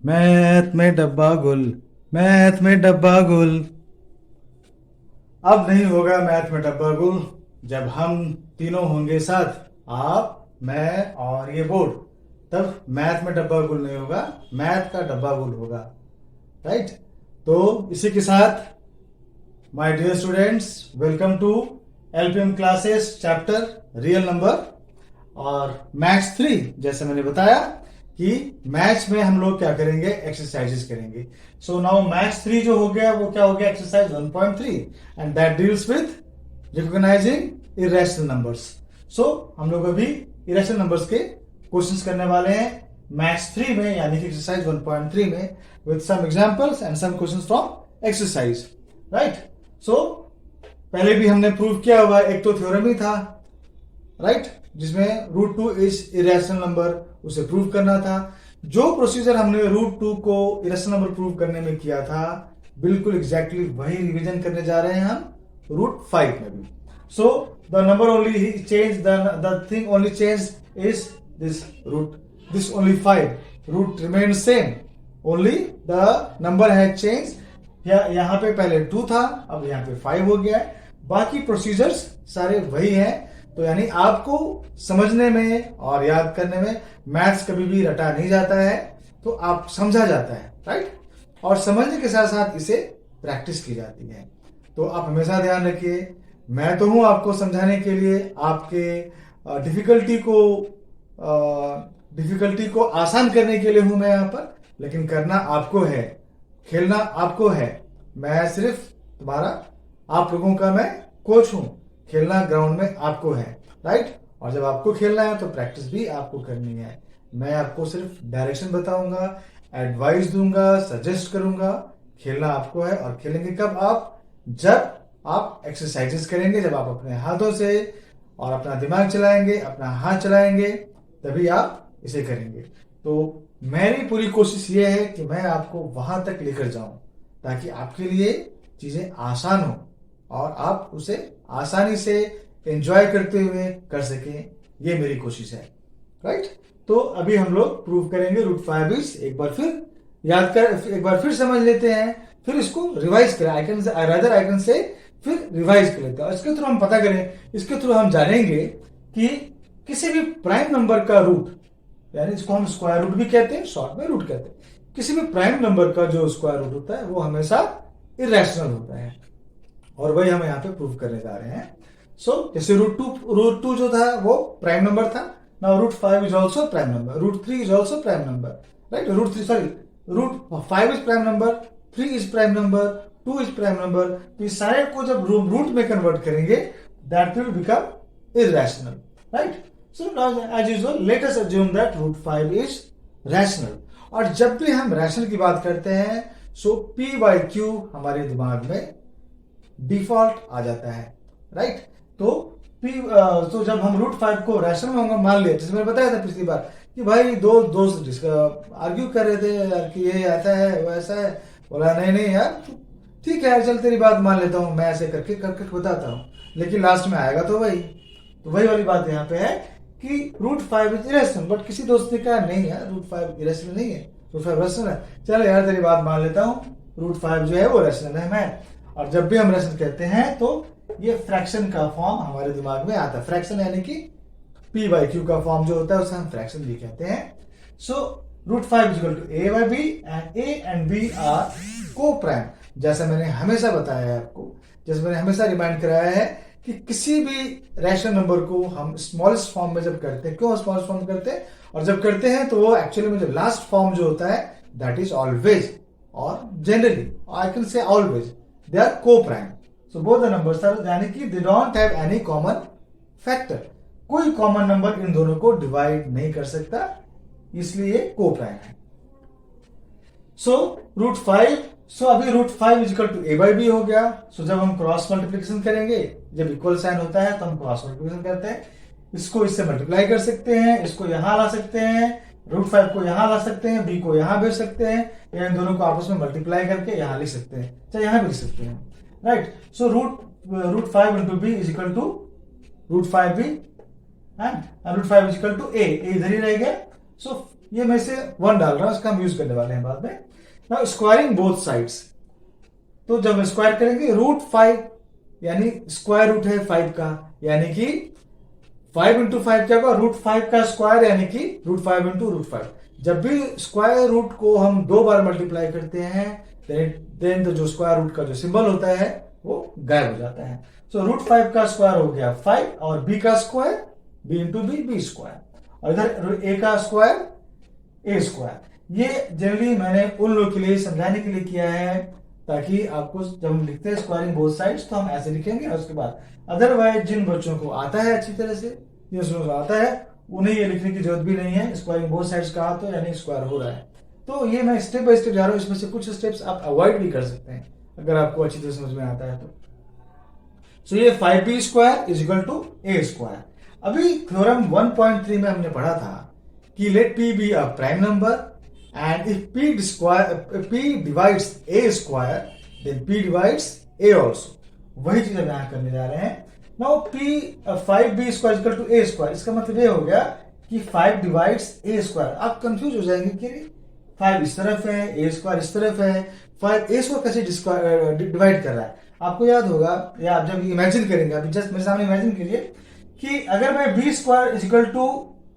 Math में डब्बा गुल, मैथ में डब्बा गुल। अब नहीं होगा मैथ में डब्बा गुल जब हम तीनों होंगे साथ, आप, मैं और ये बोर्ड। तब मैथ में डब्बा गुल नहीं होगा, मैथ का डब्बा गुल होगा। राइट। तो इसी के साथ my dear students, welcome to LPM classes chapter real number और मैथ्स 3। जैसे मैंने बताया कि मैथ्स में हम लोग क्या करेंगे, एक्सरसाइजेस करेंगे। सो नाउ मैथ्स 3 जो हो गया वो क्या हो गया, exercise 1.3 and that deals with recognising irrational numbers. So हम लोग अभी इरेशनल नंबर्स के क्वेश्चंस करने वाले हैं मैथ्स 3 में, यानी कि एक्सरसाइज 1.3 में, with some examples and some questions from exercise. Right. So पहले भी हमने प्रूव किया हुआ, एक तो थ्योरम ही था, राइट, जिसमें रूट 2 इज इरेशनल नंबर, उसे प्रूव करना था। जो प्रोसीजर हमने रूट 2 को इरेशनल नंबर प्रूव करने में किया था, बिल्कुल एग्जैक्टली वही रिवीजन करने जा रहे हैं हम रूट 5 में भी। So the number only change, the thing only change is this root, this only 5, root remain same, only the number has change. यहाँ पे पहले 2 था, अब यहाँ पे 5 हो गया है। बाकी प्रोसीजर्स सारे वही हैं। तो यानी आपको समझने में और याद करने में मैथ्स कभी भी रटा नहीं जाता है, तो आप समझा जाता है। राइट। और समझने के साथ साथ इसे प्रैक्टिस की जाती है। तो आप हमेशा ध्यान रखिए, मैं तो हूं आपको समझाने के लिए, आपके डिफिकल्टी को आसान करने के लिए हूं मैं यहाँ पर, लेकिन करना आपको है, खेलना आपको है। मैं सिर्फ तुम्हारा, आप लोगों का मैं कोच हूं, खेलना ग्राउंड में आपको है। राइट। और जब आपको खेलना है तो प्रैक्टिस भी आपको करनी है। मैं आपको सिर्फ डायरेक्शन बताऊंगा, एडवाइस दूंगा, सजेस्ट करूंगा। खेलना आपको है, और खेलेंगे कब आप, जब आप एक्सरसाइजेस करेंगे, जब आप अपने हाथों से और अपना दिमाग चलाएंगे, अपना हाथ चलाएंगे, तभी आप इसे करेंगे। तो मेरी पूरी कोशिश ये है कि मैं आपको वहां तक लेकर जाऊं ताकि आपके लिए चीजें आसान हो और आप उसे आसानी से एंजॉय करते हुए कर सकें। ये मेरी कोशिश है। राइट। तो अभी हम लोग प्रूव करेंगे रूट 5 इज, एक बार फिर याद कर, एक बार फिर समझ लेते हैं, फिर इसको रिवाइज करें। आई कैन से फिर रिवाइज कर लेते हैं। इसके थ्रू हम पता करें, इसके थ्रू हम जानेंगे कि किसी भी प्राइम नंबर का रूट, यानी इसको हम स्क्वायर रूट भी कहते हैं, शॉर्ट में रूट कहते हैं, किसी भी प्राइम नंबर का जो स्क्वायर रूट होता है वो हमेशा इरेशनल होता है, और वही हम यहाँ पे प्रूव करने जा रहे हैं। सो जैसे रूट टू जो था वो प्राइम नंबर था, now root 5 is also prime number, root 3 is also prime number. Right. Root 5 is prime number, 3 is prime number, 2 is prime number. तो इस सारे को जब रूट में कन्वर्ट करेंगे, that will become irrational. Right. So now as usual let us assume that root 5 is rational. और जब भी हम रैशनल की बात करते हैं, सो पी बाई क्यू हमारे दिमाग में डिफॉल्ट आ जाता है। राइट। तो तो जब हम रूट 5 को रैशनल मान लिया, जैसे मैंने बताया था पिछली बार कि भाई दो दोस्त आर्ग्यू कर रहे थे यार कि ये ऐसा है वो ऐसा है, बोला नहीं नहीं यार ठीक है यार, चल तेरी बात मान लेता हूँ, मैं ऐसे करके करके बताता हूँ, लेकिन लास्ट में आएगा तो वही। तो वही वाली बात यहाँ पे है कि रूट 5 इज इरेशनल, बट किसी दोस्त ने कहा नहीं यार रूट 5 इरेशनल नहीं है, रूट 5 रैशनल है, चल यार तेरी बात मान लेता हूँ, रूट 5 जो है वो रैशनल है। मैं, और जब भी हम रैशनल कहते हैं तो ये फ्रैक्शन का फॉर्म हमारे दिमाग में आता है। फ्रैक्शन यानी कि पी बाई क्यू का फॉर्म जो होता है उसे हम फ्रैक्शन भी कहते हैं। So root 5 is equal to A by B, and A and B are को प्राइम। जैसा मैंने हमेशा बताया है आपको, जैसे मैंने हमेशा रिमाइंड कराया है कि किसी भी रैशनल नंबर को हम स्मॉलेस्ट फॉर्म में जब करते हैं, क्यों स्मॉलेस्ट फॉर्म करते हैं, और जब करते हैं तो वो एक्चुअली में जो लास्ट फॉर्म जो होता है दैट इज ऑलवेज, और generally I can say always, they are को prime. So both the numbers are, यानी कि they don't have any common factor, कोई कॉमन नंबर इन दोनों को डिवाइड नहीं कर सकता, इसलिए को प्राइम है। सो रूट 5, सो अभी root 5 is equal to A by B हो गया। सो जब हम क्रॉस मल्टीप्लीकेशन करेंगे, जब इक्वल साइन होता है तो हम क्रॉस मल्टीप्लीकेशन करते हैं, इसको इससे मल्टीप्लाई कर सकते हैं, इसको यहां ला सकते हैं, रूट 5 को यहां ला सकते हैं, बी को यहां भेज सकते हैं, या इन दोनों को आपस में मल्टीप्लाई करके यहां लिख सकते हैं, चाहे यहां भी लिख सकते हैं। Right. So root 5 into B is equal to root 5 B, and root 5 is equal to A इधर ही रहेगा। सो ये मैं से 1 डाल रहा हूं, इसका हम यूज करने वाले हैं बाद में। नाउ स्क्वायरिंग बोथ साइड्स, तो जब स्क्वायर करेंगे √5 यानी स्क्वायर रूट है 5 का, यानी कि 5 इंटू 5 क्या होगा, √5 का स्क्वायर यानी कि √5 इंटू √5। जब भी स्क्वायर रूट को हम 2 बार मल्टीप्लाई करते हैं देन तो जो स्क्वायर रूट का जो सिंबल होता है वो गायब हो जाता है। सो √5 का स्क्वायर हो गया 5 और b का square b into B square, और इधर a का स्क्वायर a स्क्वायर। ये जनरली मैंने उन लोगों के लिए समझाने के लिए किया है ताकि आपको जब हम लिखते हैं स्क्वायरिंग बोथ साइड्स तो हम ऐसे लिखेंगे, और उसके बाद अदरवाइज जिन बच्चों को आता है अच्छी तरह से, जिन बच्चों को आता है उन्हें ये लिखने की जरूरत भी नहीं है स्क्वायरिंग बोथ साइड्स कहा तो यानी स्क्वायर हो रहा है। तो ये मैं स्टेप बाय स्टेप जा रहा हूं, इसमें से कुछ स्टेप्स आप अवॉइड भी कर सकते हैं अगर आपको अच्छी तरह समझ में आता है तो। सो ये 5b square is equal to a square. अभी थ्योरम 1.3 में हमने पढ़ा था कि let p be a prime number and if p divides a square then p divides a also। वही चीज हम यहां करने जा रहे हैं। Now 5b square equal to a square, इसका मतलब ये हो गया कि 5 divides a square। आप कंफ्यूज हो जाएंगे कि 5 इस तरफ है a square इस तरफ है, 5 a square कैसे डिवाइड कर रहा है। आपको याद होगा या आप जब इमेजिन करेंगे, अभी जस्ट मेरे सामने इमेजिन कीजिए कि अगर मैं b square is equal to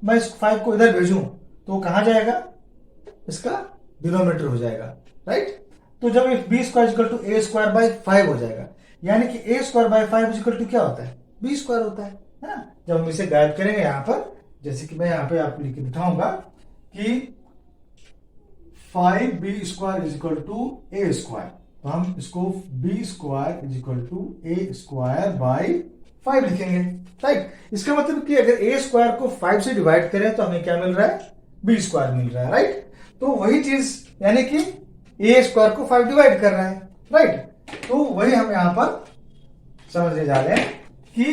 मैं 5 को इधर भेजूं तो कहां जाएगा, इसका डिनोमिनेटर हो जाएगा, राइट। तो जब b square equal to a square by 5 हो जाएगा, यानी कि a square by 5 equal to क्या होता है, b स्क्वायर होता है ना। जब हम इसे गायब करेंगे यहां पर, जैसे कि मैं यहां पे आपको लिख के दिखाऊंगा कि 5b square is equal to a square, तो हम इसको b square is equal to a square by 5 लिखेंगे, राइट। इसका मतलब कि अगर a स्क्वायर को 5 से डिवाइड करें तो हमें क्या मिल रहा है, b स्क्वायर मिल रहा है, राइट। तो वही चीज यानी कि a स्क्वायर को 5 डिवाइड कर रहा है, राइट। तो वही हम यहां पर समझने जा रहे हैं कि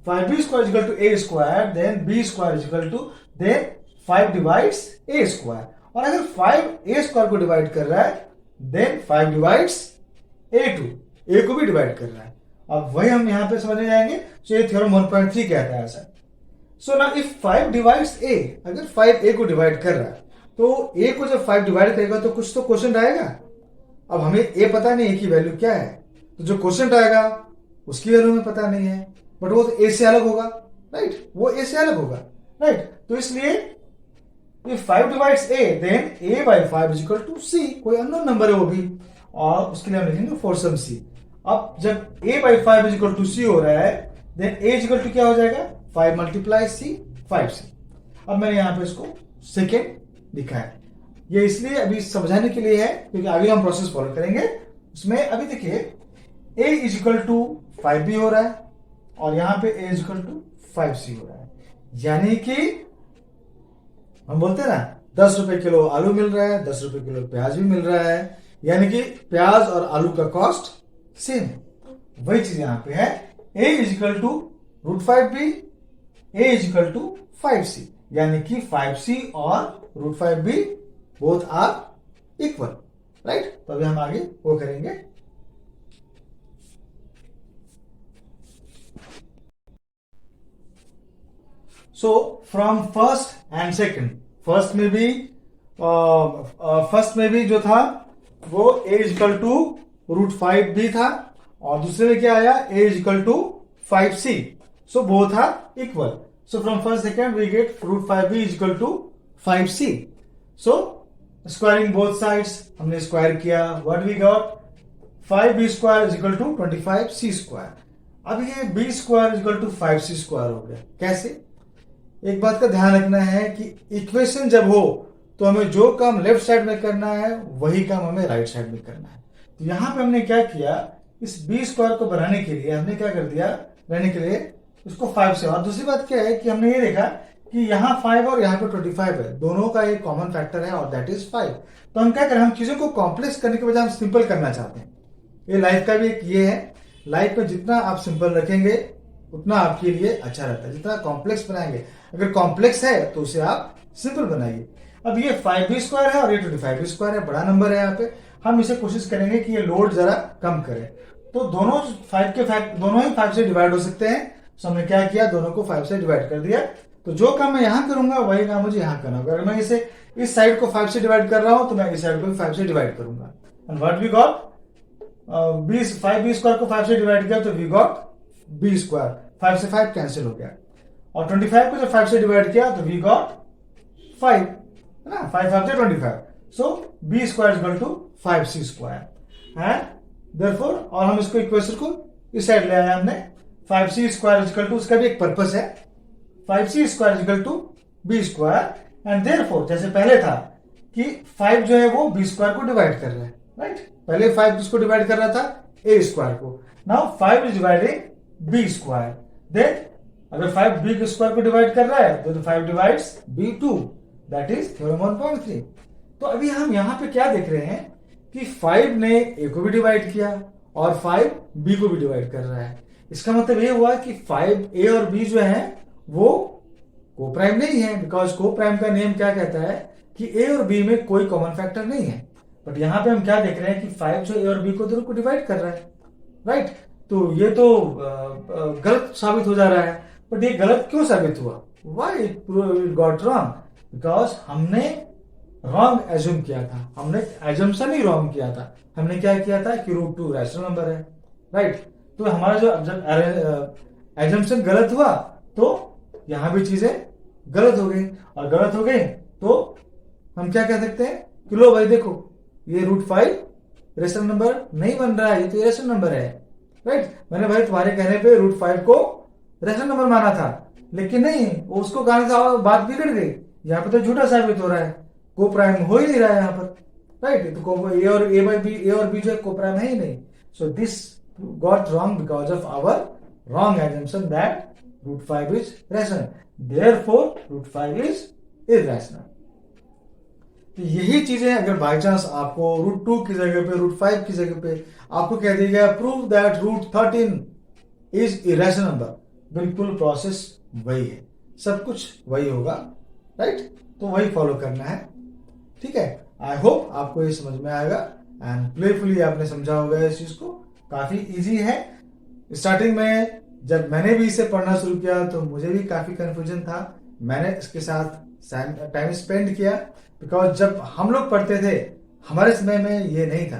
5b square equal to a square then b square equal to then 5 divides a square, और अगर 5 a स्क्वायर को डिवाइड कर रहा है देन 5 डिवाइड्स a को भी डिवाइड कर रहा है। अब वही हम यहां पे समझने जाएंगे। सो ये थ्योरम 1.3 कहता है ऐसा। सो ना इफ 5 डिवाइड्स a, अगर 5 a को डिवाइड कर रहा है तो a को जब 5 डिवाइड करेगा तो कुछ तो क्वेश्चन आएगा। अब हमें a पता नहीं है की वैल्यू क्या है, तो जो क्वेश्चन आएगा उसकी वैल्यू हमें पता नहीं है, बट वो तो a से अलग होगा, राइट, वो a से अलग होगा, राइट। तो इसलिए if 5 divides a then a by 5 is equal to c, कोई अननोन नंबर है वो भी, और उसके लिए हम लिखेंगे फॉर सम c। अब जब a by 5 is equal to c हो रहा है then a is equal to क्या हो जाएगा, 5 मल्टीप्लाई c 5c। अब मैंने यहां पे इसको सेकेंड लिखा है, ये इसलिए अभी समझाने के लिए है क्योंकि आगे हम प्रोसेस फॉलो करेंगे उसमें। अभी देखिए a is equal to 5b हो रहा है और यहां पे a is equal to 5c हो रहा है, यानी कि हम बोलते हैं ना 10 रुपए किलो आलू मिल रहा है, 10 रुपए किलो प्याज भी मिल रहा है, यानी कि प्याज और आलू का कॉस्ट सेम। वही चीज यहां पे है, a is equal to √5b, a is equal to 5c, यानी कि 5c और √5b both are equal, right. तो अभी हम आगे वो करेंगे। So from first and second, first में भी जो था वो a is equal to √5b था, और दूसरे में क्या आया, a is equal to 5c। So both are equal. So from first second we get √5b is equal to 5c. So squaring both sides, हमने स्क्वायर किया, what we got, 5b square is equal to 25c square। अब ये b square is equal to 5c square हो गया। कैसे? एक बात का ध्यान रखना है कि इक्वेशन जब हो तो हमें जो काम लेफ्ट साइड में करना है वही काम हमें राइट साइड में करना है। तो यहां पे हमने क्या किया, इस b स्क्वायर को बनाने के लिए हमने क्या कर दिया, रहने के लिए उसको 5 से, और दूसरी बात क्या है कि हमने ये देखा कि यहाँ 5 और यहाँ पे 25 है, दोनों का एक कॉमन फैक्टर है और दैट इज 5। तो हम क्या करें, हम चीजों को कॉम्प्लेक्स करने के बजाय हम सिंपल करना चाहते हैं। ये लाइफ का भी एक ये है, लाइफ में जितना आप सिंपल रखेंगे उतना आपके लिए अच्छा रहता है, जितना कॉम्प्लेक्स बनाएंगे, अगर कॉम्प्लेक्स है तो उसे आप सिंपल बनाइए। अब ये 5b स्क्वायर है और ये 25b स्क्वायर है, बड़ा नंबर है यहाँ पे, हम इसे कोशिश करेंगे कि ये लोड जरा कम करें। तो दोनों 5 के फैक्ट दोनों ही 5 से डिवाइड हो सकते हैं, तो हमने क्या किया, दोनों को 5 से डिवाइड कर दिया। तो जो काम मैं यहां करूंगा वही काम मुझे यहां करना होगा। अगर मैं इसे इस साइड को 5 से डिवाइड कर रहा हूं तो मैं इस साइड को 5 से डिवाइड करूंगा। And what we got, 5b square को 5 से डिवाइड किया तो वी गॉट b स्क्वायर, 5 से 5 कैंसिल हो गया। और 25 को जब 5 से डिवाइड किया तो वी गॉट 5, है ना, 5 5 25। So b square is equal to 5c square. And therefore, और हम इसको इक्वेशन को इस साइड ले आए हमने, 5c square is equal to, उसका भी एक पर्पस है, 5c square is equal to b square. And therefore जैसे पहले था कि 5 जो है वो b स्क्वायर को डिवाइड कर रहा है, राइट। पहले 5 किसको डिवाइड कर रहा था, a स्क्वायर को। Now 5 is dividing b square. Then अगर 5 b स्क्वायर को डिवाइड कर रहा है तो 5 divides b two, that is theorem 1.3। तो अभी हम यहां पे क्या देख रहे हैं कि 5 ने a को भी डिवाइड किया और 5 b को भी डिवाइड कर रहा है। इसका मतलब ये हुआ कि 5a और b जो है वो को प्राइम नहीं है, बिकॉज को प्राइम का नियम क्या कहता है कि a और b में कोई कॉमन फैक्टर नहीं है। बट यहां पे हम क्या देख रहे हैं कि 5 जो a और b को दोनों को डिवाइड कर रहा है, राइट। तो ये तो गलत साबित हो जा रहा है। बट ये गलत क्यों साबित हुआ, why it got wrong, because हमने रॉन्ग एज्यूम किया था, हमने एजम्पशन ही रॉन्ग किया था। हमने क्या किया था कि √2 रैशनल नंबर है, राइट। तो हमारा जो एजम्पशन गलत हुआ तो यहां भी चीजें गलत हो गई, और गलत हो गई तो हम क्या कह सकते हैं कि लो भाई देखो ये √5 रेशनल नंबर नहीं बन रहा है, ये तो रेशनल नंबर है, राइट। मैंने भाई तुम्हारे कहने पे √5 को रेशनल नंबर माना था, लेकिन नहीं, उसको कहने से बात बिगड़ गई। यहाँ पे तो झूठा साबित हो रहा है, को प्राइम हो ही नहीं रहा है यहाँ पर, राइट। तो ए और बी जो है को प्राइम है ही नहीं। So this got wrong because of our wrong assumption that √5 is rational, therefore √5 is irrational. तो यही चीजें अगर बाय चांस आपको √2 की जगह पे √5 की जगह पे आपको कह दिया गया prove that √13 is irrational number, बिल्कुल प्रोसेस वही है, सब कुछ वही होगा, राइट। तो वही फॉलो करना है, ठीक है। आई होप आपको ये समझ में आएगा एंड प्लेफुली आपने समझा होगा इस चीज को, काफी इजी है। स्टार्टिंग में जब मैंने भी इसे पढ़ना शुरू किया तो मुझे भी काफी कंफ्यूजन था, मैंने इसके साथ टाइम स्पेंड किया, बिकॉज जब हम लोग पढ़ते थे हमारे समय में ये नहीं था।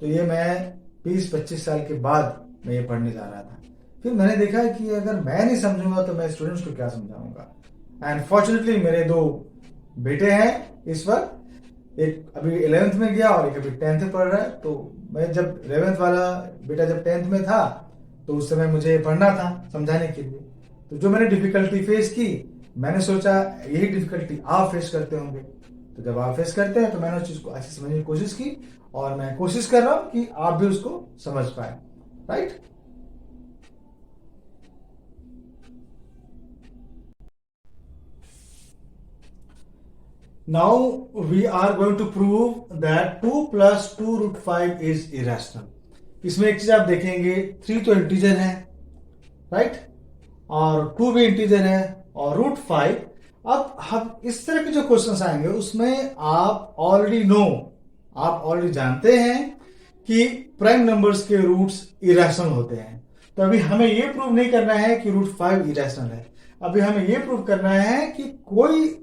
तो ये मैं 20-25 साल के बाद मैं ये पढ़ने जा रहा था। फिर मैंने देखा कि अगर मैं नहीं समझूंगा तो मैं स्टूडेंट्स को क्या समझाऊंगा। एंड फॉर्चुनेटली मेरे 2 बेटे हैं इस वक्त, एक अभी 11th में गया और एक अभी 10th में पढ़ रहा है। तो मैं जब 11th वाला बेटा जब 10th में था तो उस समय मुझे पढ़ना था समझाने के लिए। तो जो मैंने डिफिकल्टी फेस की, मैंने सोचा यही डिफिकल्टी आप फेस करते होंगे। तो जब आप फेस करते हैं तो मैंने उस चीज को अच्छे समझने की कोशिश की, और मैं कोशिश कर रहा हूं कि आप भी उसको समझ पाए, right. Now we are going to prove that 2 plus 2 √5 is irrational. इसमें एक चीज आप देखेंगे, 3 तो इंटीजर है, राइट, और 2 भी इंटीजर है, और √5। अब हम इस तरह के जो क्वेश्चंस आएंगे उसमें आप ऑलरेडी जानते हैं कि प्राइम नंबर्स के रूट्स इरेशनल होते हैं। तो अभी हमें ये प्रूव नहीं करना है कि √5 इरेशनल है, अभी हमें ये प्रूव करना है कि कोई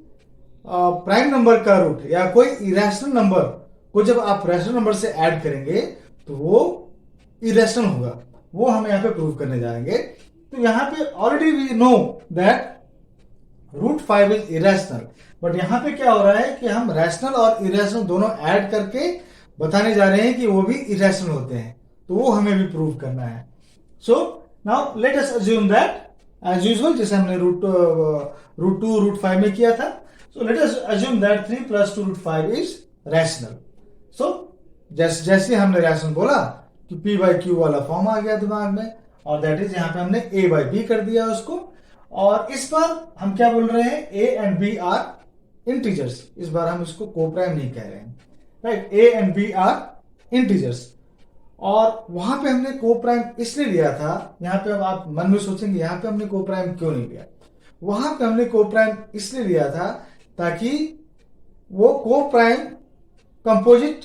प्राइम नंबर का रूट या कोई इरेशनल नंबर को जब आप रैशनल नंबर से ऐड करेंगे तो वो इरेशनल होगा, वो हम यहाँ पे प्रूव करने जाएंगे। तो यहाँ पे already we know that √5 is irrational, but यहाँ पे क्या हो रहा है कि हम रैशनल और इरेशनल दोनों ऐड करके बताने जा रहे हैं कि वो भी इरेशनल होते हैं, तो वो हमें भी प्रूव करना है। So now let us assume that as usual, जैसे हमने √2 √5 में किया था, so let us assume that 3 plus 2 √5 is rational. So जैसे हमने रैशनल बोला कि P by Q वाला फॉर्म आ गया दिमाग में, और दैट इज यहाँ पे हमने A by B कर दिया उसको। और इस बार हम क्या बोल रहे हैं, A and B are integers. इस बार हम इसको कोप्राइम नहीं कह रहे हैं, right. A and B are integers, और वहां पे हमने कोप्राइम इसलिए लिया था, यहाँ पे अब आप मन में सोचेंगे यहाँ पे हमने कोप्राइम क्यों नहीं लिया। वहां पे हमने कोप्राइम इसलिए लिया था ताकि वो कोप्राइम कंपोजिट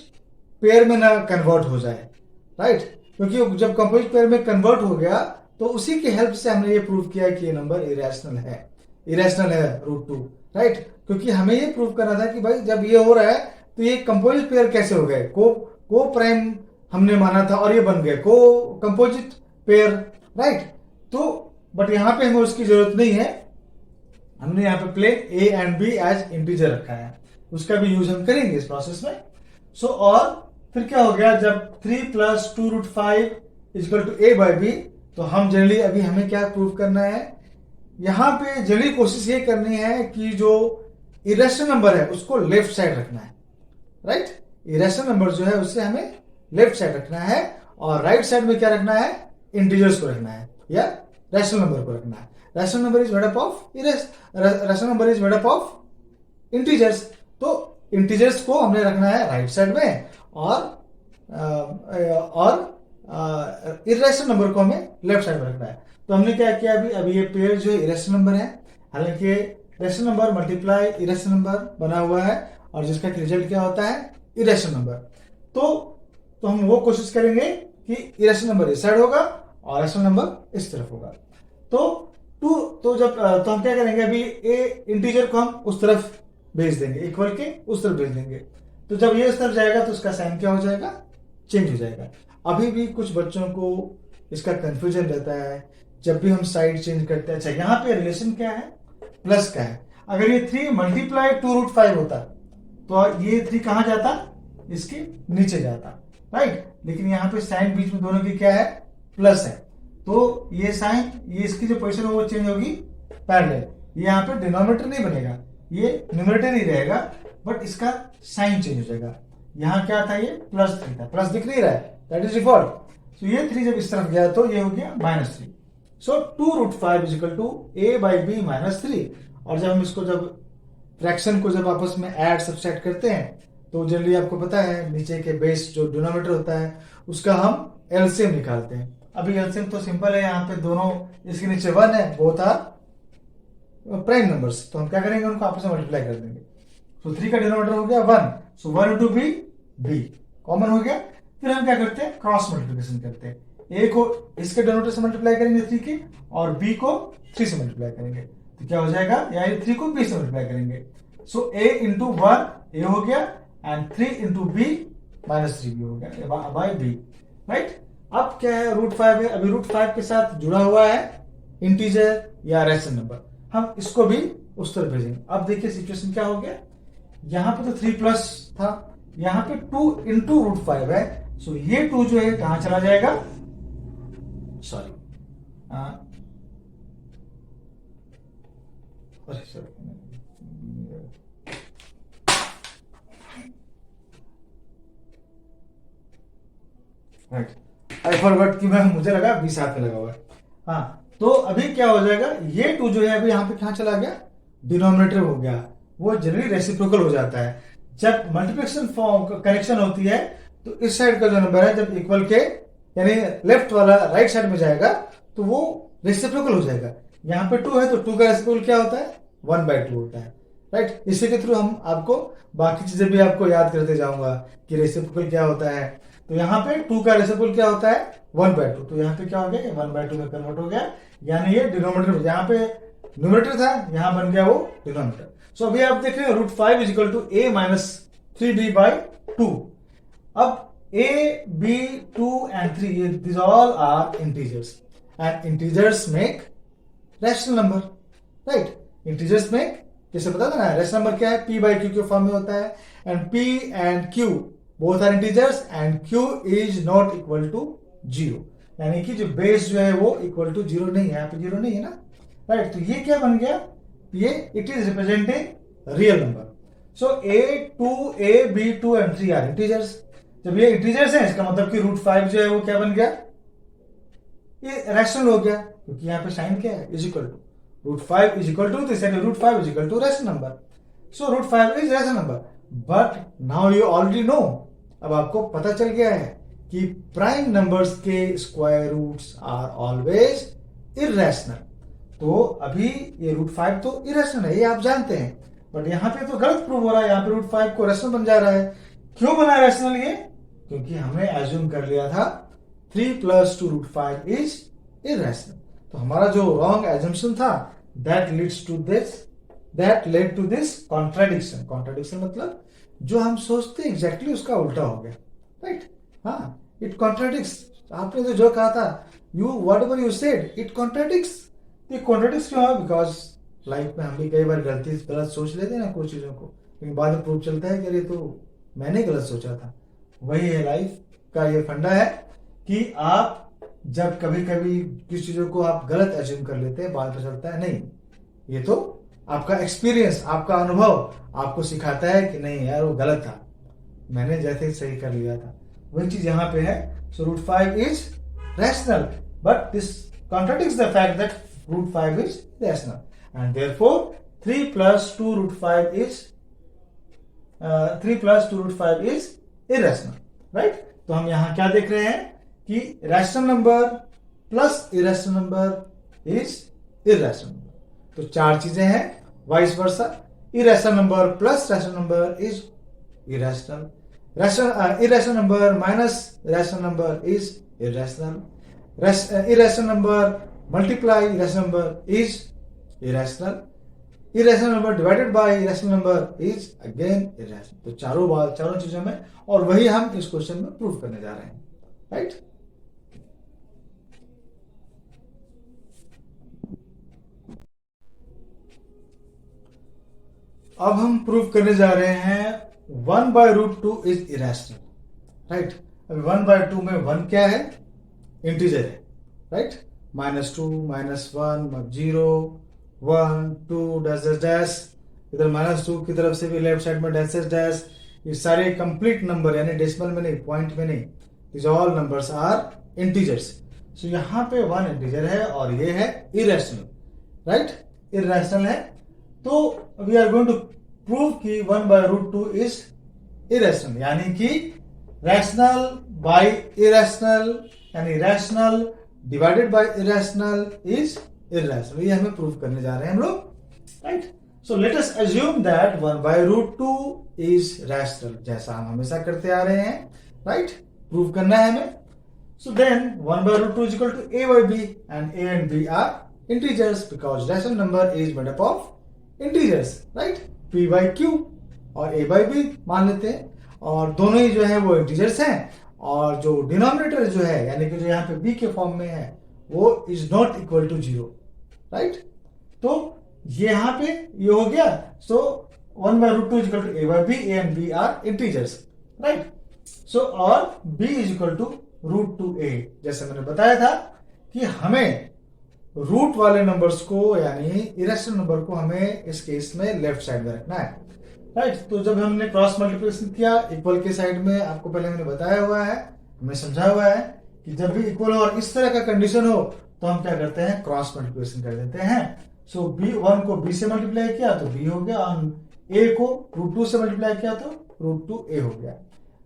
पेयर में ना कन्वर्ट हो जाए, राइट। क्योंकि जब कंपोजिट पेयर में कन्वर्ट हो गया तो उसी की हेल्प से हमने ये प्रूव किया कि ये नंबर इरेशनल है। इरेशनल है रूट 2, राइट? क्योंकि हमें ये प्रूव करना था कि भाई जब ये हो रहा है तो ये कंपोजिट पेयर कैसे हो गए, को प्राइम हमने माना था और ये बन गए को कंपोजिट पेयर, राइट? तो बट यहाँ पे हमें उसकी जरूरत नहीं है, हमने यहाँ पे plain A and B as integer रखा है, उसका भी यूज हम करेंगे इस प्रोसेस में। सो और फिर क्या हो गया, जब 3 + 2√5 = a by b, तो हम जनरली अभी हमें क्या प्रूव करना है, यहाँ पे जनरली कोशिश ये करनी है कि जो इरेशनल नंबर है उसको लेफ्ट साइड रखना है, राइट? इरेशनल नंबर जो है उससे हमें लेफ्ट साइड रखना है और राइट साइड में क्या रखना है, इंटीजर्स को रखना है या रैशनल नंबर को रखना है। Rational number is made up of rational number is made up of integers, तो इंटीजर्स को हमने रखना है राइट साइड में और इरेशनल नंबर को हमें लेफ्ट साइड में रखना है। तो हमने क्या किया, अभी ये पेयर जो है इरेशनल नंबर है, हालांकि rational number multiply irrational number बना हुआ है और जिसका रिजल्ट क्या होता है, इरेशनल नंबर। तो हम वो कोशिश करेंगे कि इरेशनल नंबर इस साइड होगा और रैशनल नंबर इस तरफ होगा। तो हम क्या करेंगे, अभी ए इंटीजर को हम उस तरफ भेज देंगे, इक्वल के उस तरफ भेज देंगे। तो जब ये उस तरफ जाएगा तो उसका साइन क्या हो जाएगा, चेंज हो जाएगा। अभी भी कुछ बच्चों को इसका कंफ्यूजन रहता है जब भी हम साइड चेंज करते हैं। अच्छा, यहाँ पे रिलेशन क्या है, प्लस का है। अगर ये 3 × 2√5 होता तो ये 3 कहां जाता, इसके नीचे जाता, राइट? लेकिन यहाँ पे साइन बीच में दोनों की क्या है, प्लस है, तो ये साइन, ये इसकी जो पोजीशन है वो चेंज होगी पैरेलल। ये यहाँ पे डिनोमिनेटर नहीं बनेगा, ये न्यूमरेटर ही रहेगा, बट इसका साइन चेंज हो जाएगा। यहाँ क्या था, ये +3 था, प्लस दिख नहीं रहा है, दैट इज डिफॉल्ट। तो ये 3 जब इस तरफ गया तो ये हो गया -3। सो 2√5 = a by b -3। और जब हम इसको जब फ्रैक्शन को जब आपस में ऐड सब्सट्रैक्ट करते हैं तो जनरली आपको पता है नीचे के बेस जो डिनोमिनेटर होता है उसका हम एलसीएम निकालते हैं। अभी एलसीएम तो सिंपल है, यहाँ पे दोनों इसके नीचे 1 है, बोथ आर प्राइम नंबर्स, तो हम क्या करेंगे, उनको आपस में मल्टीप्लाई कर देंगे। तो 3 का डिनोमिनेटर हो गया 1, सो 1 × b कॉमन हो गया। फिर हम क्या करते हैं, क्रॉस मल्टीप्लिकेशन करते हैं, a को इसके डिनोमिनेटर से मल्टीप्लाई करेंगे 3 के, और b को 3 से मल्टीप्लाई करेंगे, तो क्या हो जाएगा, यानी 3 को b से मल्टीप्लाई करेंगे। सो a × 1 a हो गया एंड 3 × b -3b हो गया बाय b, राइट? अब क्या है, √5 है, अभी √5 के साथ जुड़ा हुआ है इंटीजर या रैशनल नंबर, हम इसको भी उस तरफ भेजेंगे। अब देखिए सिचुएशन क्या हो गया, यहाँ पे तो 3+ था, यहाँ पे 2 × √5 है, सो ये 2 जो है कहां चला जाएगा, सॉरी राइट, आई फॉरगॉट कि मुझे लगा 20 हाथ में लगा हुआ है। हाँ, तो अभी क्या हो जाएगा, ये 2 जो है अभी यहाँ पे कहां चला गया, डिनोमिनेटर हो गया, वो जनरली रेसिप्रोकल हो जाता है। जब मल्टीप्लिकेशन कनेक्शन होती है तो इस साइड का जो नंबर है जब इक्वल के यानी लेफ्ट वाला राइट साइड में जाएगा तो वो रेसिप्रोकल हो जाएगा। यहाँ पे 2 है तो 2 का रेसिप्रोकल क्या होता है, 1/2 होता है, राइट? इसी के थ्रू हम आपको बाकी चीजें भी आपको याद करते जाऊंगा कि रेसिप्रोकल क्या होता है। तो यहाँ पे 2 का रेसिप्रोकल क्या होता है, 1/2, तो यहाँ पे क्या हो गया, 1/2 में कन्वर्ट हो गया, यानी ये डिनोमिनेटर, यहाँ पे न्यूमरेटर था, यहाँ बन गया वो डिनोमिनेटर। सो अभी आप देख रहे हैं √5 = a - 3b/2। अब a, b, 2 and 3 these all are integers and integers make rational number, right? integers make, जैसे पता था ना, रैशनल नंबर क्या है, p/q के फॉर्म में होता है, and p and q both are integers and q is not equal to 0, यानी कि जो बेस जो है वो इक्वल टू 0 नहीं है, यहाँ पे 0 नहीं है ना, राइट? तो ये क्या बन गया, ये it is representing real number. So a2 a b2 and 3 are integers. जब ये इंटीजर्स है इसका मतलब कि √5 जो है वो क्या बन गया, ये रैशनल हो गया, क्योंकि यहाँ पे साइन क्या है, is equal to √5 is equal to this, यानी √5 is equal to rational number. So √5 is rational number, but now you already know, अब आपको पता चल गया है कि प्राइम नंबर्स के square roots are always irrational. तो अभी ये √5 तो इरेशनल है, ये आप जानते हैं, बट यहाँ पे तो गलत प्रूव हो रहा है, यहाँ पे √5 को रैशनल बन जा रहा है। क्यों बना रैशनल ये, क्योंकि हमने एज्यूम कर लिया था 3 + 2√5 इज इरेशनल। तो हमारा जो रॉन्ग एजम्पशन था that leads to this, that led to this contradiction. Contradiction मतलब जो हम सोचते हैं एग्जैक्टली उसका उल्टा हो गया, राइट? हाँ, इट कॉन्ट्राडिक्स। आपने जो कहा था, you whatever you said, it contradicts. ये कॉन्ट्राडिक्स क्यों है? बिकॉज लाइफ में हम भी कई बार गलत सोच लेते हैं ना कुछ चीजों को, लेकिन बाद में प्रूव चलता है कि अरे तो मैंने गलत सोचा था। वही है लाइफ का, ये फंडा है कि आप जब कभी कभी किसी चीजों को आप गलत अज्यूम कर लेते हैं, बाद में चलता है नहीं, ये तो आपका एक्सपीरियंस, आपका अनुभव आपको सिखाता है कि नहीं यार वो गलत था, मैंने जैसे ही सही कर लिया था। वही चीज यहाँ पे है। So root 5 is rational, but this contradicts the fact that root 5 is rational, and therefore 3 plus 2 root 5 is 3 plus 2 root 5 is irrational, right? तो हम यहां क्या देख रहे हैं कि rational number plus irrational number is irrational number. तो चार चीजें हैं, vice versa. Irrational number plus rational number is irrational, irrational number minus rational number is irrational, irrational number multiply rational number is irrational, irrational number divided by irrational number is again irrational. तो चारों चीजों में, और वही हम इस question में prove करने जा रहे हैं, राइट? अब हम प्रूव करने जा रहे हैं 1/√2 इज इरेशनल, राइट? अब 1/2 में 1 क्या है? इंटीजर है, राइट? -2, -1, 0, 1, 2 डैश डैश, इधर -2 की तरफ से भी लेफ्ट साइड में डैश डैश। ये सारे कंप्लीट नंबर, यानी डेसिमल में नहीं, पॉइंट में नहीं, this all numbers are integers. So यहां पे 1 इंटीजर है और ये है इरेशनल, राइट? इरेशनल है। तो we are going to prove कि 1/√2 इज इरेशनल, यानी कि रैशनल बाय इरेशनल, यानी rational divided by irrational is irrational. ये हमें प्रूव करने जा रहे हैं हम लोग, right? So let us assume that 1/√2 is rational, जैसा हम हमेशा करते आ रहे हैं, राइट? प्रूव करना है हमें। So then 1/√2 is equal to a/b, and a and b are integers because rational number is made up of integers, right? p/q और a/b मान लेते हैं, और दोनों ही जो है वो इंटीजर्स हैं, और जो डिनोमिनेटर जो है, यानी कि जो यहाँ पे b के फॉर्म में है, वो is not equal to 0, right? तो ये यहां पे ये हो गया। So 1/√2 is equal to a/b, a and b are integers, right? So और b is equal to √2a। जैसे मैंने बताया था कि हमें रूट वाले नंबर्स को, यानी इरेशनल नंबर को, हमें इस केस में लेफ्ट साइड में रखना है, राइट? तो जब हमने क्रॉस मल्टीप्लिकेशन किया इक्वल के साइड में, आपको पहले मैंने बताया हुआ है, हमने समझा हुआ है कि जब भी इक्वल हो और इस तरह का कंडीशन हो तो हम क्या करते हैं? क्रॉस मल्टीप्लिकेशन कर देते हैं। सो b1 को b से मल्टीप्लाई किया तो b हो गया, और a को √2 से मल्टीप्लाई किया तो √2a हो गया,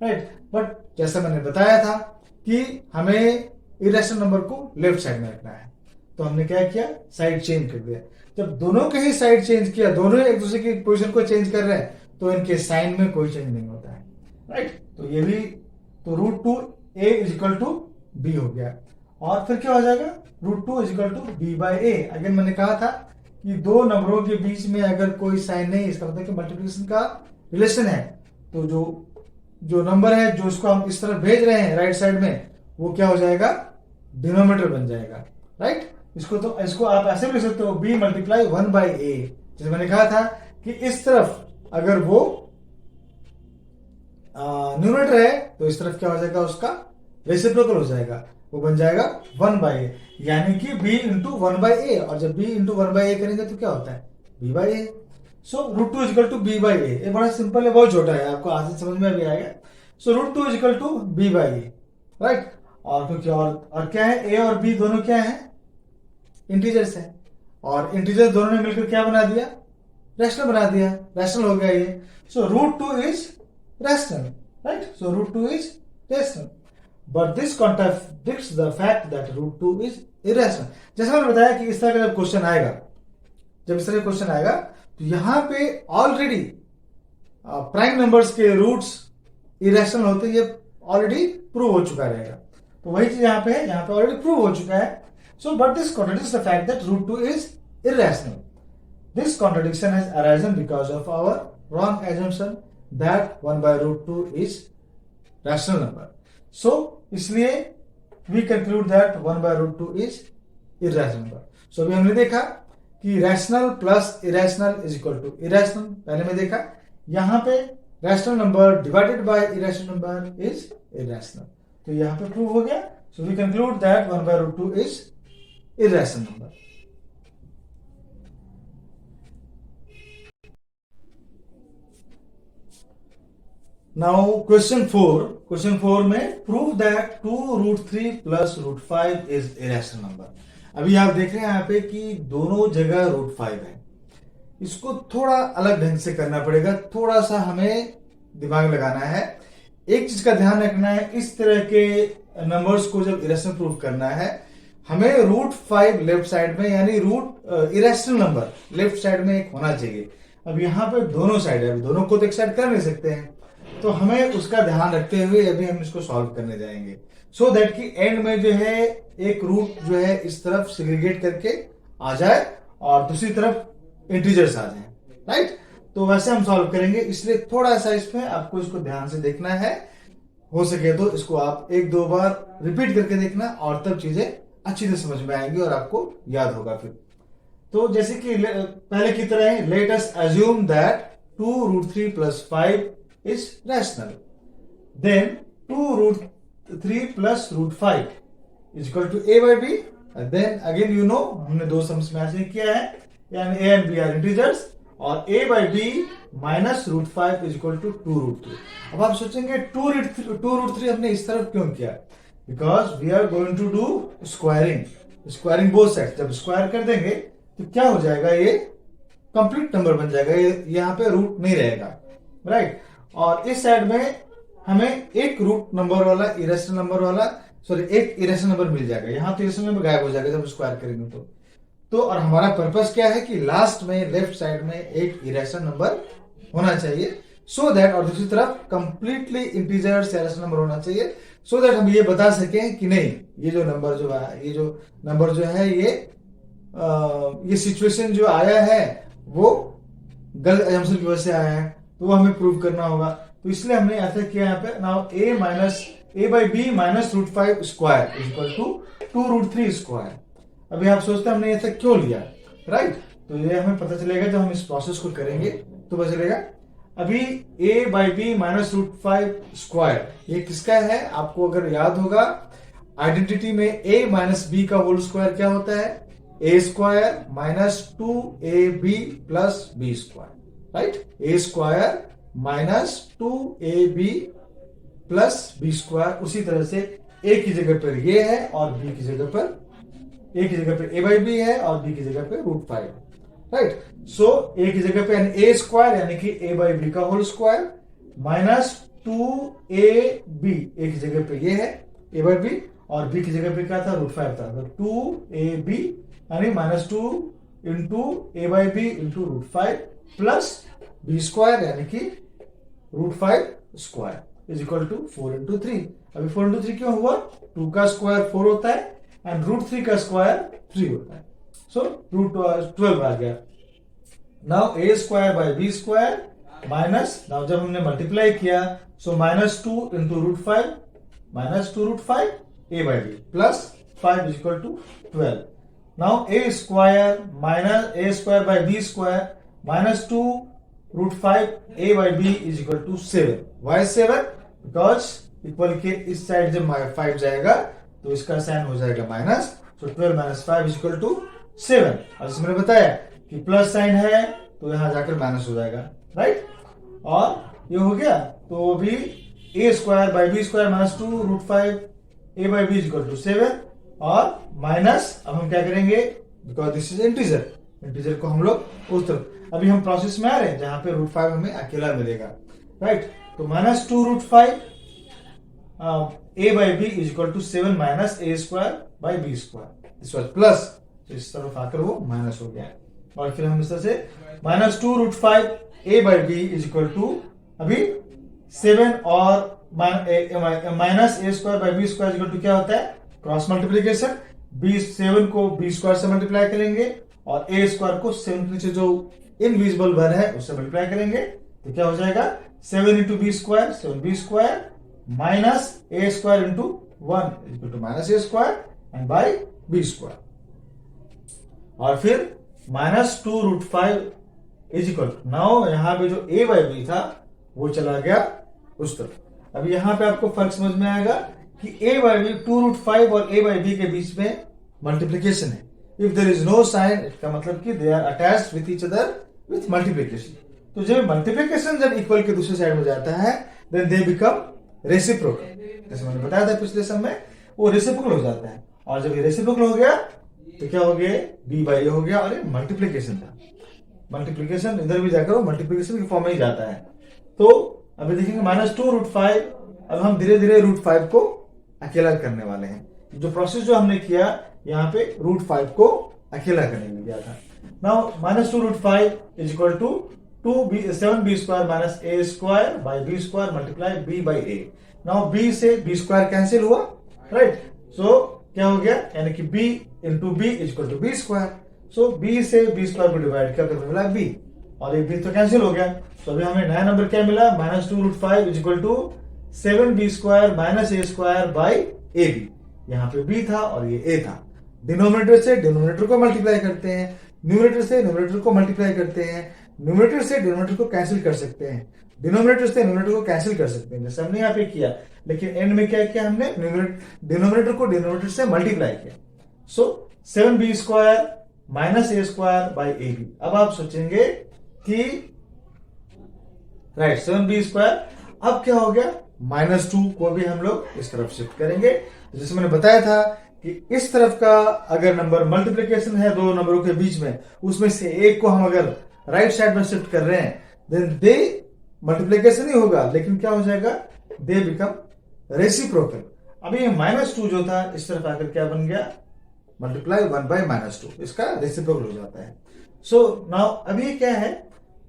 राइट? बट जैसा मैंने बताया था कि हमें इरेशनल नंबर को लेफ्ट साइड में रखना है, तो हमने क्या किया? साइड चेंज कर दिया। जब दोनों के ही साइड चेंज किया, दोनों एक दूसरे की पोजीशन को चेंज कर रहे हैं, तो इनके साइन में कोई चेंज नहीं होता है, राइट? तो ये भी, तो √2a is equal to b हो गया, और फिर क्या हो जाएगा? √2 is equal to b/a। Again मैंने कहा था कि दो नंबरों के बीच में अगर कोई साइन नहीं, इसका मतलब कि मल्टीप्लिकेशन का रिलेशन है, तो जो नंबर है जो इसको हम इस तरफ भेज रहे हैं राइट साइड में, वो क्या हो जाएगा? डिनोमिनेटर बन जाएगा, राइट? इसको आप ऐसे भी लिख सकते हो, b × 1/a। जैसे मैंने कहा था कि इस तरफ अगर वो न्यूमरेटर है तो इस तरफ क्या हो जाएगा? उसका रेसिप्रोकल हो जाएगा, वो बन जाएगा 1/a, यानी कि b × 1/a। और जब b × 1/a करेंगे तो क्या होता है? b/a। So √2 is equal to b/a। ये बड़ा सिंपल है, बहुत छोटा है, आपको आसान समझ में भी आएगा। So √2 is equal to b/a, right? और तो क्या, और क्या है? a और b दोनों क्या है? इंटीजर्स है, और इंटीजर्स दोनों ने मिलकर क्या बना दिया? रैशनल बना दिया, रैशनल हो गया ये। सो √2 is rational, right? So √2 is rational, but this contradicts the fact that √2 is irrational. जैसा मैंने बताया कि इस तरह का जब क्वेश्चन आएगा, जब इस तरह का क्वेश्चन आएगा, तो यहां पे ऑलरेडी प्राइम नंबर्स के रूट्स इरेशनल होते हैं, ये ऑलरेडी प्रूव हो चुका रहेगा। तो वही चीज यहाँ पे है, यहाँ पे ऑलरेडी प्रूव हो चुका है। So but this contradicts the fact that √2 is irrational. This contradiction has arisen because of our wrong assumption that 1 by root 2 is rational number. So इसलिए we conclude that 1 by root 2 is irrational number. So अभी हमने देखा कि rational plus irrational is equal to irrational, पहले में देखा। यहां पे rational number divided by irrational number is irrational, तो यहां पे प्रूव हो गया। So we conclude that 1 by root 2 is irrational number. Now question 4 में prove that 2√3 plus √5 is irrational number. अभी आप देख रहे हैं यहाँ पे कि दोनों जगह √5 है। इसको थोड़ा अलग ढंग से करना पड़ेगा, थोड़ा सा हमें दिमाग लगाना है। एक चीज का ध्यान रखना है, इस तरह के नंबर्स को जब इरेशनल प्रूव करना है, हमें √5 लेफ्ट साइड में, यानी इरेशनल नंबर लेफ्ट साइड में एक होना चाहिए। अब यहाँ पे दोनों साइड है, दोनों को तो एक साइड कर नहीं सकते हैं, तो हमें उसका ध्यान रखते हुए अभी हम इसको सॉल्व करने जाएंगे, सो दैट कि एंड में जो है एक रूट जो है इस तरफ सेग्रीगेट करके आ जाए और दूसरी तरफ इंटीजर्स आ जाए, राइट। तो वैसे हम सॉल्व करेंगे, इसलिए थोड़ा सा इसमें आपको इसको ध्यान से देखना है। हो सके तो इसको आप 1-2 बार रिपीट करके देखना, और तब चीजें अच्छी से समझ में आएंगी और आपको याद होगा फिर। तो जैसे कि पहले की तरह ही, let us assume that 2√3 plus 5 is rational. Then 2√3 plus √5 is equal to a by b. And then again you know हमने दो सम्स में ऐसे किया है, यानी a and b are integers, और a by b minus √5 is equal to 2√3. अब आप सोचेंगे 2√3 हमने इस तरफ क्यों किया? Because we are going to do squaring both sides. जब स्क्वायर कर देंगे तो क्या हो जाएगा, ये कंप्लीट नंबर बन जाएगा, ये यहाँ पे रूट नहीं रहेगा, राइट। और इस साइड में हमें एक रूट नंबर वाला इरेशनल नंबर वाला, सॉरी एक इरेशनल नंबर मिल जाएगा। यहां तो इरेशनल नंबर गायब हो जाएगा जब स्क्वायर करेंगे तो और हमारा पर्पस क्या है कि लास्ट में लेफ्ट साइड में एक इरेशनल नंबर होना चाहिए, सो दैट, और दूसरी तरफ कंप्लीटली इंटीजर्स इरेशनल नंबर होना चाहिए, सो दैट हम ये बता सकें कि नहीं, ये जो नंबर जो है ये सिचुएशन जो आया है वो गलत असम्पशन की वजह से आया है, तो वो हमें प्रूव करना होगा। तो इसलिए हमने ऐसा किया यहाँ पे, now a by b minus √5 square is equal to 2√3 square. अभी आप सोचते हैं हमने ऐसा क्यों लिया, राइट। तो ये हमें पता चलेगा जब हम इस प्रोसेस को करेंगे तो पता चलेगा। अभी a by b minus √5 square ये किसका है? आपको अगर याद होगा आइडेंटिटी में a माइनस b का होल स्क्वायर क्या होता है? a square minus 2ab plus b square, right. a square minus 2ab plus b square. उसी तरह से a की जगह पर ये है और b की जगह पर a by b है और b की जगह पे √5, राइट। सो a की जगह पे a स्क्वायर यानी कि a by b का whole square minus 2ab, a की जगह पे ये है a by b और b की जगह पे क्या था? √5 था, तो 2ab यानी minus 2 into a by b into √5 plus b square यानी कि √5 square is equal to 4 into 3। अभी 4 इंटू 3 क्यों हुआ? 2 का स्क्वायर 4 होता है एंड √3 का स्क्वायर 3 होता है, सो √12 आ गया। Now a square by b square minus, now जब हमने मल्टीप्लाई किया so minus 2 into √5 minus 2 √5 a by b plus 5 is equal to 12। Now a square by b square minus 2 √5 a by b is equal to 7. Why 7? Because equal के इस side जब 5 जाएगा तो इसका sign हो जाएगा माइनस, तो 12 माइनस 5 is equal to 7। और जैसे मैंने बताया कि प्लस साइन है तो यहां जाकर माइनस हो जाएगा, राइट। और ये हो गया, तो अभी a square by b square minus 2 √5 a by b is equal to 7 और माइनस, अब हम क्या करेंगे, बिकॉज दिस इज इंटीजर को हम लोग उस तरफ, अभी हम प्रोसेस में आ रहे हैं जहां पे √5 हमें अकेला मिलेगा, राइट। तो minus 2 √5 a by b is equal to 7 minus a square by b square, this was plus, तो इस तरफ आकर वो माइनस हो गया। और फिर हम इस तरह से minus 2 √5 a by b is equal to अभी 7 और minus a square by b square is equal to क्या होता है? क्रॉस मल्टीप्लीकेशन, 7 को b स्क्वायर से मल्टीप्लाई करेंगे और ए स्क्वायर को 7 के नीचे जो इनविजिबल 1 है उससे मल्टीप्लाई करेंगे तो क्या हो जाएगा 7 into B square 7b² minus A square into 1 equal to minus A square and by b²। और फिर -2√5 इज इक्वल नाउ यहां पे जो a बाई बी था वो चला गया उस तरफ। अब यहां पे आपको फर्क समझ में आएगा कि a बाई बी 2√5 और a बाई बी के बीच में मल्टीप्लीकेशन है। If there is no sign इसका मतलब कि they are attached with each other with multiplication. तो जब मल्टीप्लीकेशन जब इक्वल के दूसरे साइड में जाता है देन दे बिकम रेसिप्रोकल। जैसे मैंने बताया था पिछले सम में वो रेसिप्रोकल हो जाता है। और जब ये रेसिप्रोकल हो गया तो क्या हो गया b बाई ए हो गया और ये मल्टीप्लीकेशन था। मल्टीप्लीकेशन इधर भी जाकर वो मल्टीप्लीकेशन के फॉर्म में ही जाता है। तो अभी देखेंगे -2√5। अब हम धीरे धीरे √5 को अकेला करने वाले हैं। जो प्रोसेस जो हमने किया यहाँ पे √5 को अकेला करने में गया था। Now -2√5 is equal to 7b² minus a² by b² multiply b by A. Now b से b² कैंसिल हुआ, राइट। सो क्या हो गया यानी कि b into B is equal to b²। So b से b² को डिवाइड किया तो मिला b और ये b तो कैंसिल हो गया। तो अभी हमें नया नंबर क्या मिला -2√5 is equal to 7b² minus a² by ab। यहाँ पे b था और ये a था। डिनोमिनेटर से डिनोमिनेटर को मल्टीप्लाई करते हैं, न्यूमरेटर से न्यूमरेटर को मल्टीप्लाई करते हैं, न्यूमरेटर से डिनोमिनेटर को कैंसिल कर सकते हैं, डिनोमिनेटर से न्यूमरेटर को कैंसिल कर सकते हैं जैसे हमने यहाँ पे किया। लेकिन एंड में क्या किया हमने डिनोमिनेटर को डिनोमिनेटर से मल्टीप्लाई किया। सो 7b² minus a² by ab। अब आप सोचेंगे कि राइट 7b²। अब क्या हो गया -2 को भी हम लोग इस तरफ शिफ्ट करेंगे। जैसे मैंने बताया था कि इस तरफ का अगर नंबर मल्टीप्लिकेशन है दो नंबरों के बीच में, उसमें से एक को हम अगर राइट साइड में शिफ्ट कर रहे हैं देन दे मल्टीप्लिकेशन ही होगा, लेकिन क्या हो जाएगा दे बिकम रेसिप्रोकल। अभी ये -2 जो था इस तरफ आकर क्या बन गया मल्टीप्लाई 1 बाई -2, इसका रेसिप्रोकल हो जाता है। सो नाउ अभी ये क्या है,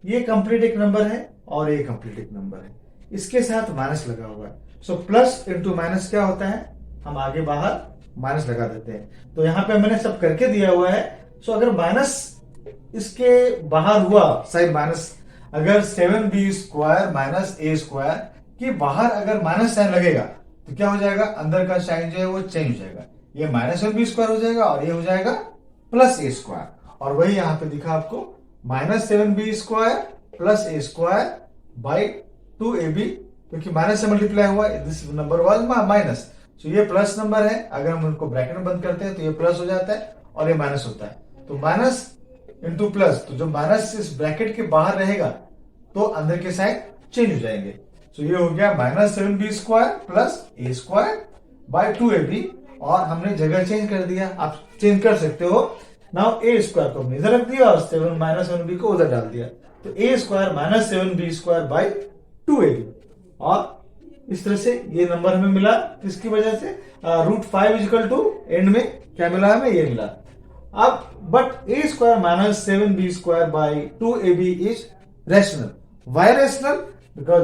ये कंप्लीट एक नंबर है और ये कंप्लीट एक नंबर है, इसके साथ माइनस लगा हुआ है। सो प्लस इंटू माइनस क्या होता है, हम आगे बाहर माइनस लगा देते हैं। तो यहां पे मैंने सब करके दिया हुआ है। सो अगर माइनस इसके बाहर हुआ साइड माइनस, अगर 7b² माइनस a² के बाहर अगर माइनस साइन लगेगा तो क्या हो जाएगा, अंदर का साइन जो है वो चेंज हो जाएगा। ये -7b² हो जाएगा और ये हो जाएगा +a²। और वही यहां पे दिखा आपको -7b² plus a² by 2ab, क्योंकि माइनस से मल्टीप्लाई हुआ, दिस नंबर वाज माइनस। सो ये प्लस नंबर है, अगर हम उनको ब्रैकेट में बंद करते हैं तो ये प्लस हो जाता है और ये माइनस होता है। तो माइनस इंटू प्लस, तो जो माइनस इस ब्रैकेट के बाहर रहेगा तो अंदर के साइड चेंज हो जाएंगे। सो ये हो गया -7b² plus a² by 2ab। और हमने जगह चेंज कर दिया, आप चेंज कर सकते हो। नाउ a² को हमने इधर रख दिया और 7b को उधर डाल दिया, तो a² minus 7b² by 2ab। और इस तरह से ये नंबर हमें मिला, किसकी वजह से √5 इज इक्वल टू एंड में क्या मिला हमें, ये मिला। अब but a² minus 7b² by 2ab is rational. Why rational, because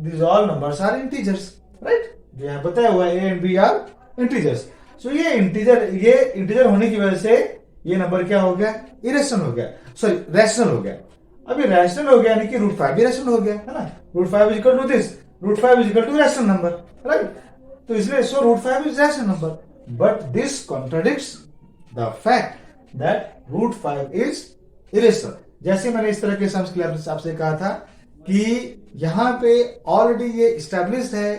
these all numbers are integers, right. यहां बताया हुआ a and b are integers. So ये इंटीजर होने की वजह से ये नंबर क्या हो गया, इरेशनल हो गया, सॉरी रैशनल हो गया। अभी रैशनल हो गया यानी कि √5 भी रैशनल हो गया, है ना। √5 is equal to this, √5 is equal to rational number, right. तो इसलिए so √5 is rational number, but this contradicts the fact that √5 is irrational. जैसे मैंने इस तरह के सम्स के लिए आपसे कहा था कि यहां पे ऑलरेडी ये इस्टेब्लिश्ड है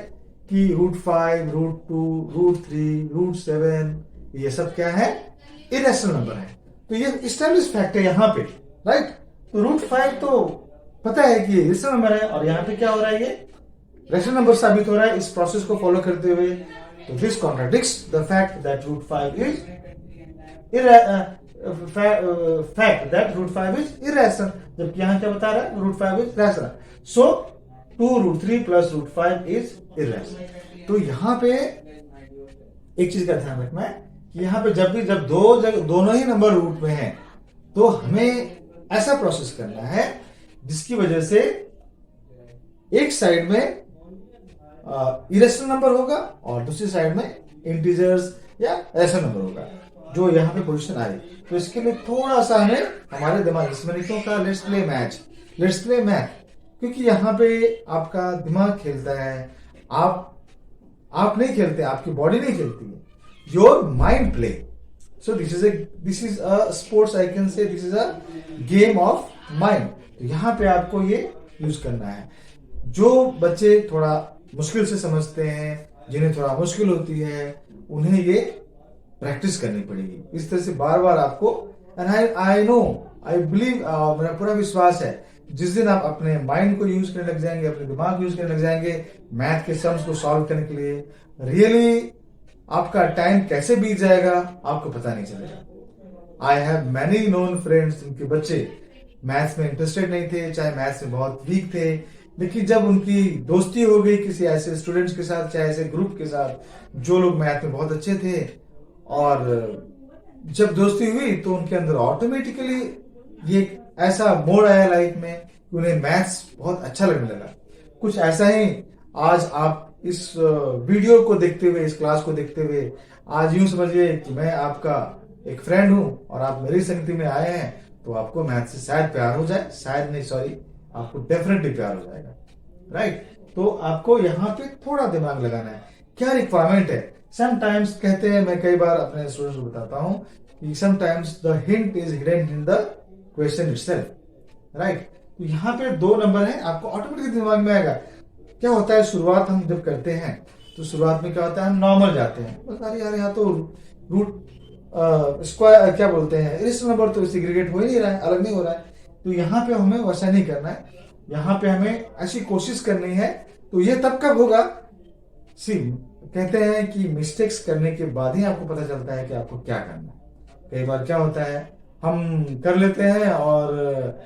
कि √5, √2, √3, √7 ये सब क्या है, इरेशनल नंबर है। तो ये इस्टेब्लिश्ड फैक्ट है यहाँ पे, राइट। तो √5 तो पता है कि ये इरेशनल नंबर है और यहाँ पे क्या हो रहा है, ये रैशनल नंबर साबित हो रहा है इस प्रोसेस को फॉलो करते हुए। तो this contradicts the fact that √5 is irrational, जबकि यहाँ क्या बता रहा है, √5 is rational. So 2√3 plus √5 is irrational. तो यहाँ पे एक चीज का ध्यान रखना है कि यहाँ पे जब दोनों ही नंबर रूट में हैं तो हमें ऐसा प्रोसेस करना है जिसकी वजह से एक साइड में इरेशनल नंबर होगा और दूसरी साइड में इंटीजर्स या रैशनल नंबर होगा। जो यहाँ पे पोजीशन आई। तो इसके लिए थोड़ा सा हमें हमारे दिमाग, इसमें नहीं क्यों कहा let's play match, let's play math, क्योंकि यहाँ पे आपका दिमाग खेलता है। आप नहीं खेलते, आपकी बॉडी नहीं खेलती है, your mind play. So this is a sports, I can से this is a game of mind. तो यहाँ पे आपको ये यूज करना है। जो बच्चे थोड़ा मुश्किल से समझते हैं, जिन्हें थोड़ा मुश्किल होती है, उन्हें ये प्रैक्टिस करनी पड़ेगी इस तरह से बार बार आपको। And I know, I believe, मेरा पूरा विश्वास है, जिस दिन आप अपने माइंड को यूज करने लग जाएंगे, अपने दिमाग को यूज करने लग जाएंगे मैथ के सम्स को सॉल्व करने के लिए, रियली आपका टाइम कैसे बीत जाएगा आपको पता नहीं चलेगा। I have many known friends जिनके बच्चे मैथ्स में इंटरेस्टेड नहीं थे, चाहे मैथ्स में बहुत वीक थे, लेकिन जब उनकी दोस्ती हो गई किसी ऐसे स्टूडेंट्स के साथ, चाहे ऐसे ग्रुप के साथ जो लोग मैथ में बहुत अच्छे थे, और जब दोस्ती हुई तो उनके अंदर ऑटोमेटिकली ये ऐसा मोड़ आया लाइफ में कि उन्हें मैथ्स बहुत अच्छा लगने लगा। कुछ ऐसा ही आज आप इस वीडियो को देखते हुए, इस क्लास को देखते हुए, आज यूं समझिए कि मैं आपका एक फ्रेंड हूं और आप मेरी संगति में आए हैं, तो आपको मैथ से शायद प्यार हो जाए, शायद नहीं, सॉरी, आपको डेफिनेटली प्यार हो जाएगा, राइट। तो आपको यहाँ पे थोड़ा दिमाग लगाना है। क्या रिक्वायरमेंट है? समटाइम्स कहते हैं, मैं कई बार अपने स्टूडेंट्स को बताता हूं कि sometimes the hint is hidden in the question itself, right. तो यहाँ पे 2 नंबर है, आपको ऑटोमेटिक दिमाग में आएगा। क्या होता है, शुरुआत हम जब करते हैं तो शुरुआत में क्या होता है, हम नॉर्मल जाते हैं, बस अरे यार यहाँ तो रूट स्क्वायर क्या बोलते हैं, इस नंबर तो सेग्रीगेट हो ही नहीं रहा है, अलग नहीं हो रहा है। तो यहाँ पे हमें वैसा नहीं करना है, यहाँ पे हमें ऐसी कोशिश करनी है। तो ये तब कब होगा, सी कहते हैं कि मिस्टेक्स करने के बाद ही आपको पता चलता है कि आपको क्या करना है। कई बार क्या होता है, हम कर लेते हैं और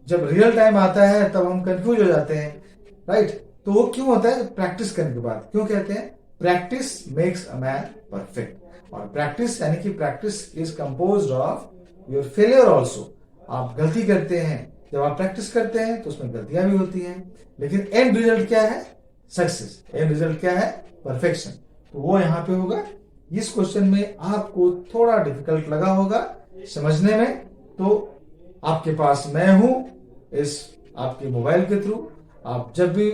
जब रियल टाइम आता है तब हम कंफ्यूज हो जाते हैं, राइट। तो वो क्यों होता है, प्रैक्टिस करने के बाद। क्यों कहते हैं, practice makes a man perfect. और प्रैक्टिस यानी कि practice is composed of your failure also. आप गलती करते हैं, जब आप प्रैक्टिस करते हैं तो उसमें गलतियां भी होती हैं, लेकिन एंड रिजल्ट क्या है, सक्सेस। एंड रिजल्ट क्या है, परफेक्शन। तो वो यहाँ पे होगा। इस क्वेश्चन में आपको थोड़ा डिफिकल्ट लगा होगा समझने में, तो आपके पास मैं हूं इस आपके मोबाइल के थ्रू। आप जब भी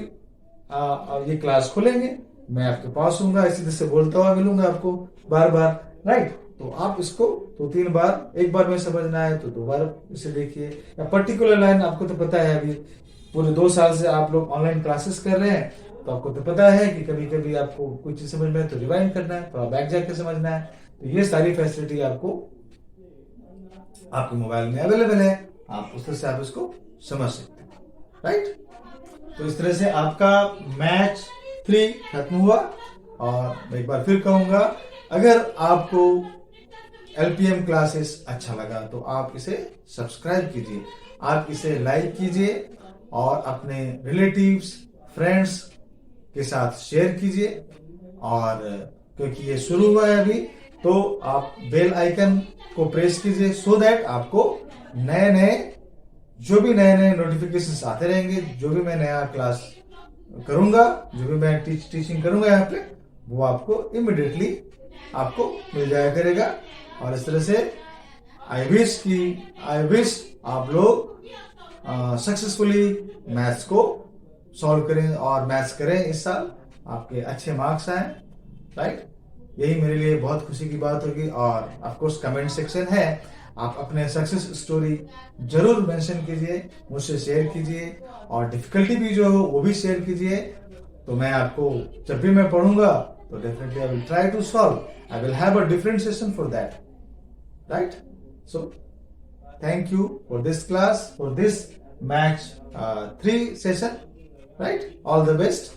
ये क्लास खोलेंगे मैं आपके पास हूँगा, इसी तरह से बोलता हुआ मिलूंगा आपको बार बार, राइट। तो आप इसको 2-3 बार, एक बार में समझना है तो 2 बार इसे देखिए। या पर्टिकुलर लाइन आपको तो पता है, अभी पूरे 2 साल से आप लोग ऑनलाइन क्लासेस कर रहे हैं, तो आपको तो पता है कि कभी कभी आपको कुछ चीज समझ में है तो रिवाइंड करना है, थोड़ा बैक जाके समझना है। तो ये सारी फैसिलिटी आपको आपके मोबाइल में अवेलेबल है, आप उस तरह से आप इसको समझ सकते हैं, राइट। तो इस तरह से आपका मैच 3 खत्म हुआ। और मैं एक बार फिर कहूंगा, अगर आपको एलपीएम क्लासेस अच्छा लगा तो आप इसे सब्सक्राइब कीजिए, आप इसे लाइक कीजिए और अपने रिलेटिव्स, फ्रेंड्स के साथ शेयर कीजिए। और क्योंकि ये शुरू हुआ है अभी, तो आप बेल आइकन को प्रेस कीजिए, सो दैट आपको नए नए जो भी नए नए नोटिफिकेशंस आते रहेंगे। जो भी मैं नया क्लास करूंगा, जो भी मैं टीचिंग करूंगा यहाँ पे, वो आपको इमिडिएटली आपको मिल जाया करेगा। और इस तरह से आई विश आप लोग सक्सेसफुली मैथ्स को सॉल्व करें और मैथ्स करें इस साल, आपके अच्छे मार्क्स आए, राइट। यही मेरे लिए बहुत खुशी की बात होगी। और ऑफ कोर्स कमेंट सेक्शन है, आप अपने सक्सेस स्टोरी जरूर मेंशन कीजिए, मुझसे शेयर कीजिए, और डिफिकल्टी भी जो हो वो भी शेयर कीजिए। तो मैं आपको जब भी मैं पढ़ूंगा तो definitely I will try to solve, I will have a different session for that, right. So thank you for this class, for this match 3 session, right? All the best.